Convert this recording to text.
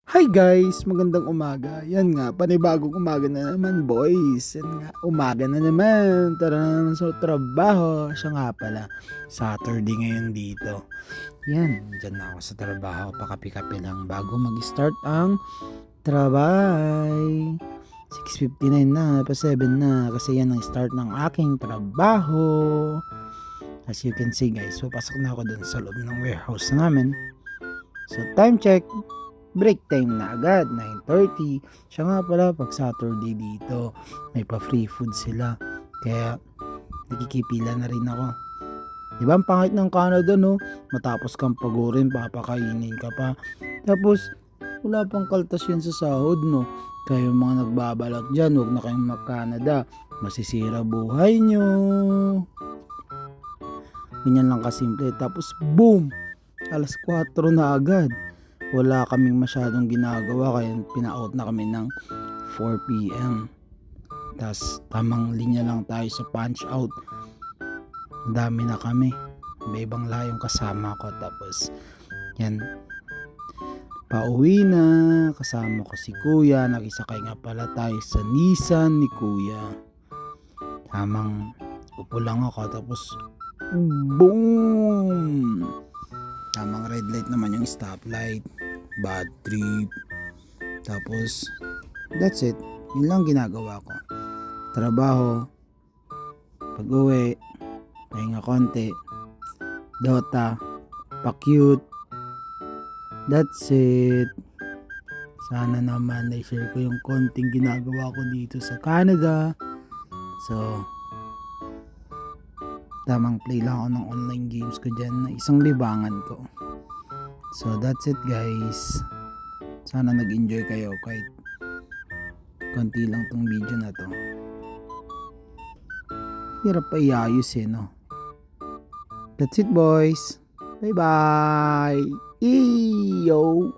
Hi guys, magandang umaga. Yan nga, panibagong umaga na naman boys. Yan nga, umaga na naman. Tara na naman sa trabaho. Siya nga pala, Saturday ngayon dito. Yan, dyan na ako sa trabaho. Pakapi-kapi lang bago mag-start ang trabay. 6:59 na, pa 7 na. Kasi yan ang start ng aking trabaho. As you can see guys, papasok na ako dun sa loob ng warehouse namin. So time check, break time na agad, 9:30. Siya nga pala, pag Saturday dito, may pa-free food sila. Kaya, nakikipila na rin ako. Diba ang pangit ng Canada, no? Matapos kang pagurin, papakainin ka pa. Tapos, wala pang kaltas yun sa sahod, no? Kaya yung mga nagbabalak dyan, huwag na kayong mag-Canada. Masisira buhay nyo. Ganyan lang kasimple. Tapos, boom! Alas 4 na agad. Wala kaming masyadong ginagawa kaya pina-out na kami ng 4 p.m. Tapos tamang linya lang tayo sa punch out. Ang dami na kami. May ibang layong kasama ko. Tapos yan, pauwi na. Kasama ko si Kuya. Nakisakay nga pala tayo sa Nissan ni Kuya. Tamang upo lang ako. Tapos boom! Tamang red light naman yung stoplight. Bad trip. Tapos that's it. Yun lang ginagawa ko. Trabaho. Pag-uwi. Pahinga konti. Dota. Pa-cute. That's it. Sana naman na-share ko yung konting ginagawa ko dito sa Canada. So tamang play lang ako ng online games ko dyan na isang libangan ko. So that's it guys. Sana nag-enjoy kayo kahit konti lang tong video na to. Hirap pa iayos no. That's it boys. Bye bye. Eyo.